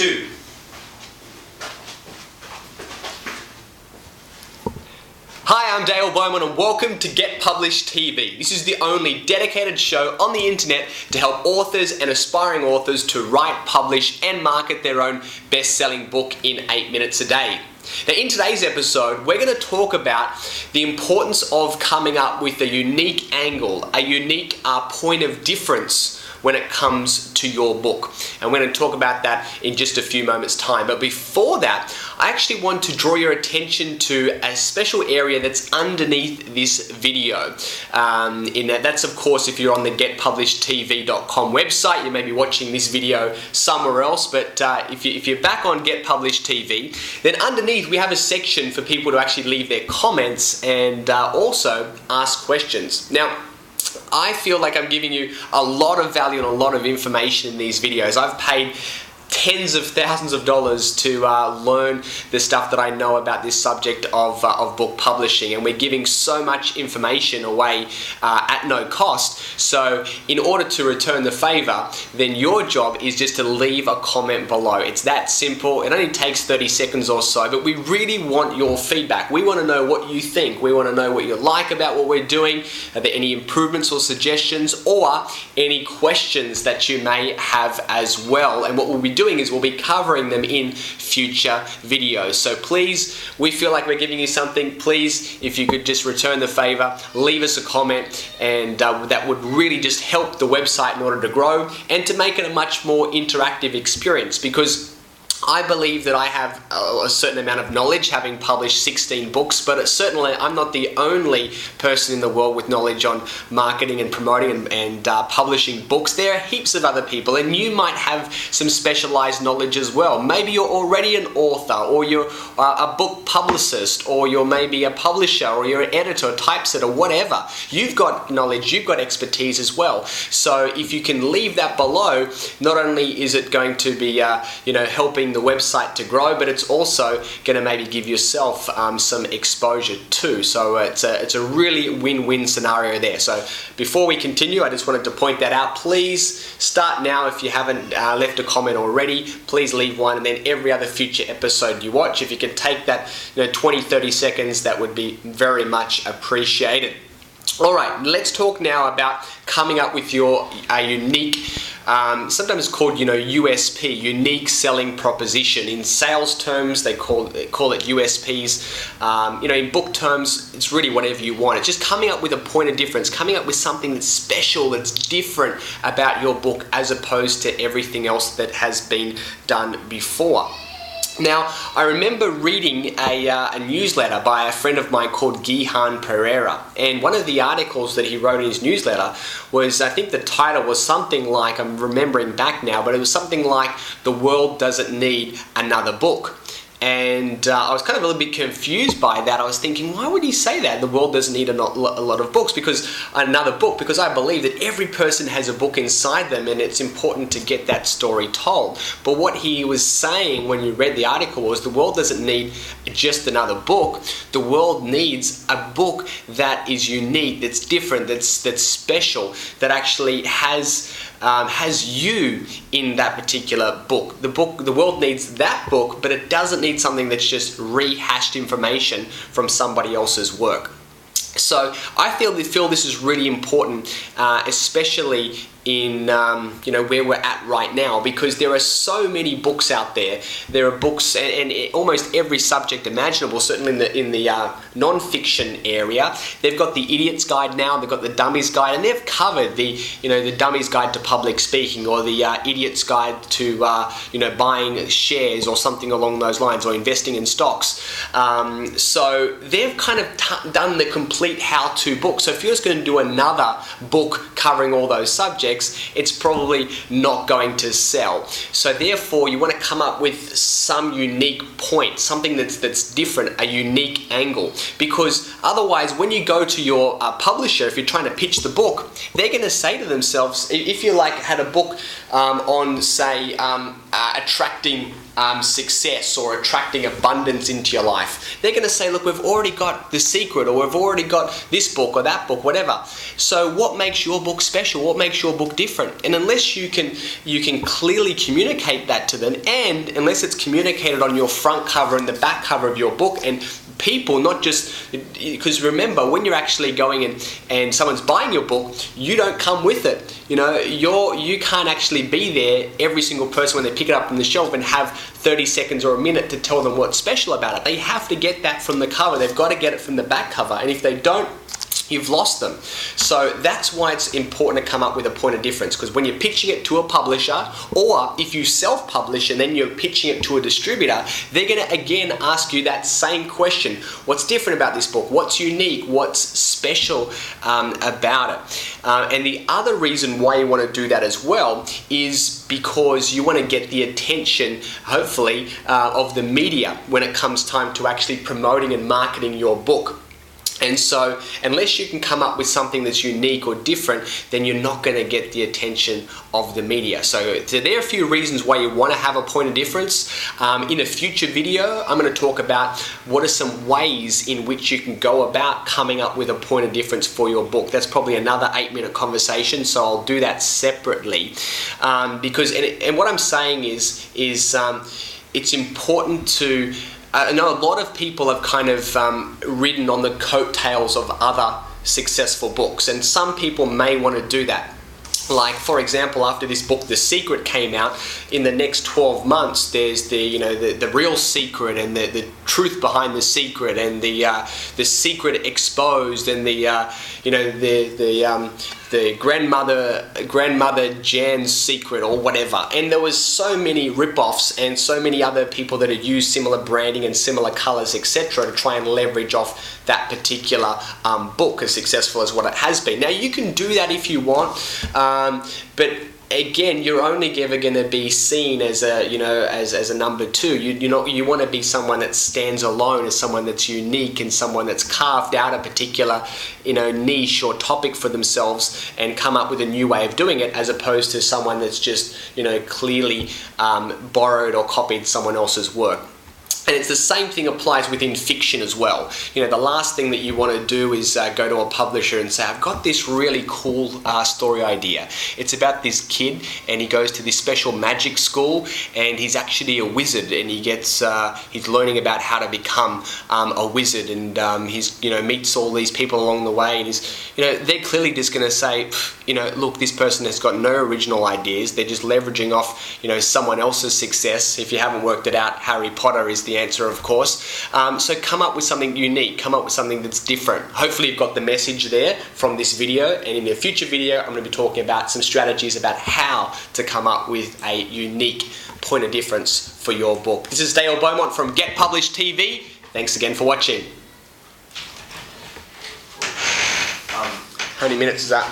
2. Hi, I'm Dale Bowman and welcome to Get Published TV. This is the only dedicated show on the internet to help authors and aspiring authors to write, publish and market their own best-selling book in 8 minutes a day. Now in today's episode, we're going to talk about the importance of coming up with a unique angle, a unique point of difference when it comes to your book. And we're going to talk about that in just a few moments time. But before that, I actually want to draw your attention to a special area that's underneath this video. That's of course if you're on the getpublishedtv.com website. You may be watching this video somewhere else, but if you're back on Get Published TV, then underneath we have a section for people to actually leave their comments and also ask questions. Now, I feel like I'm giving you a lot of value and a lot of information in these videos. I've paid tens of thousands of dollars to learn the stuff that I know about this subject of book publishing, and we're giving so much information away at no cost. So in order to return the favor, then your job is just to leave a comment below. It's that simple. It only takes 30 seconds or so, but we really want your feedback. We want to know what you think. We want to know what you like about what we're doing. Are there any improvements or suggestions, or any questions that you may have as well? And what we'll be doing is we'll be covering them in future videos. So please, we feel like we're giving you something. Please, if you could just return the favor, leave us a comment, and that would really just help the website in order to grow and to make it a much more interactive experience, because I believe that I have a certain amount of knowledge, having published 16 books, but certainly I'm not the only person in the world with knowledge on marketing and promoting and publishing books. There are heaps of other people, and you might have some specialized knowledge as well. Maybe you're already an author, or you're a book publicist, or you're maybe a publisher, or you're an editor, typesetter, whatever. You've got knowledge, you've got expertise as well. So if you can leave that below, not only is it going to be helping the website to grow, but it's also going to maybe give yourself some exposure too. So it's a really win-win scenario there. So before we continue, I just wanted to point that out. Please start now. If you haven't left a comment already, please leave one, and then every other future episode you watch, if you could take that 20-30 seconds, that would be very much appreciated. All right, let's talk now about coming up with your unique, sometimes called USP, unique selling proposition. In sales terms, they call it USPs. In book terms, it's really whatever you want. It's just coming up with a point of difference, coming up with something that's special, that's different about your book as opposed to everything else that has been done before. Now, I remember reading a newsletter by a friend of mine called Gihan Pereira, and one of the articles that he wrote in his newsletter was, I think the title was something like, I'm remembering back now, but it was something like, "The world doesn't need another book." And I was kind of a little bit confused by that. I was thinking, why would he say that? The world doesn't need a lot of books, because I believe that every person has a book inside them, and it's important to get that story told. But what he was saying when you read the article was, the world doesn't need just another book. The world needs a book that is unique, that's different, that's special, that actually has you in that particular book. The world needs that book, but it doesn't need something that's just rehashed information from somebody else's work. So I feel this is really important, especially in where we're at right now, because there are so many books out there. There are books and almost every subject imaginable. Certainly in the non-fiction area, they've got the Idiot's Guide now. They've got the Dummy's Guide, and they've covered the Dummy's Guide to Public Speaking, or the Idiot's Guide to buying shares or something along those lines, or investing in stocks. So they've kind of done the complete how-to book. So if you're just going to do another book covering all those subjects, it's probably not going to sell. So therefore, you want to come up with some unique point, something that's different, a unique angle, because otherwise, when you go to your publisher, if you're trying to pitch the book, they're going to say to themselves, if you had a book on, say, attracting success or attracting abundance into your life. They're going to say, look, we've already got The Secret, or we've already got this book or that book, whatever. So what makes your book special? What makes your book different? And unless you can clearly communicate that to them, and unless it's communicated on your front cover and the back cover of your book, and people, not just, because remember, when you're actually going in and someone's buying your book, you don't come with it. You can't actually be there, every single person, when they pick it up from the shelf, and have 30 seconds or a minute to tell them what's special about it. They have to get that from the cover. They've got to get it from the back cover. And if they don't, you've lost them. So that's why it's important to come up with a point of difference, because when you're pitching it to a publisher, or if you self-publish and then you're pitching it to a distributor, they're going to again ask you that same question. What's different about this book? What's unique? What's special about it? And the other reason why you want to do that as well is because you want to get the attention, hopefully, of the media when it comes time to actually promoting and marketing your book. And so, unless you can come up with something that's unique or different, then you're not going to get the attention of the media. So there are a few reasons why you want to have a point of difference. In a future video, I'm going to talk about what are some ways in which you can go about coming up with a point of difference for your book. That's probably another 8-minute conversation, so I'll do that separately. Because what I'm saying is it's important to... I know a lot of people have kind of ridden on the coattails of other successful books, and some people may want to do that. Like, for example, after this book, The Secret, came out, in the next 12 months, there's the real secret, and the truth behind the secret, and the secret exposed, and the grandmother Jan's secret, or whatever. And there was so many rip-offs and so many other people that had used similar branding and similar colors, etc., to try and leverage off that particular book, as successful as what it has been. Now, you can do that if you want, but again, you're only ever going to be seen as a number two. You want to be someone that stands alone, as someone that's unique, and someone that's carved out a particular niche or topic for themselves and come up with a new way of doing it, as opposed to someone that's just clearly borrowed or copied someone else's work. And it's the same thing applies within fiction as well. The last thing that you want to do is go to a publisher and say, I've got this really cool story idea. It's about this kid, and he goes to this special magic school, and he's actually a wizard, and he's learning about how to become a wizard, and he's meets all these people along the way, and they're clearly just going to say, look, this person has got no original ideas. They're just leveraging off someone else's success. If you haven't worked it out, Harry Potter is the answer, of course. So come up with something unique, come up with something that's different. Hopefully you've got the message there from this video, and in a future video I'm going to be talking about some strategies about how to come up with a unique point of difference for your book. This is Dale Beaumont from Get Published TV. Thanks again for watching. How many minutes is that?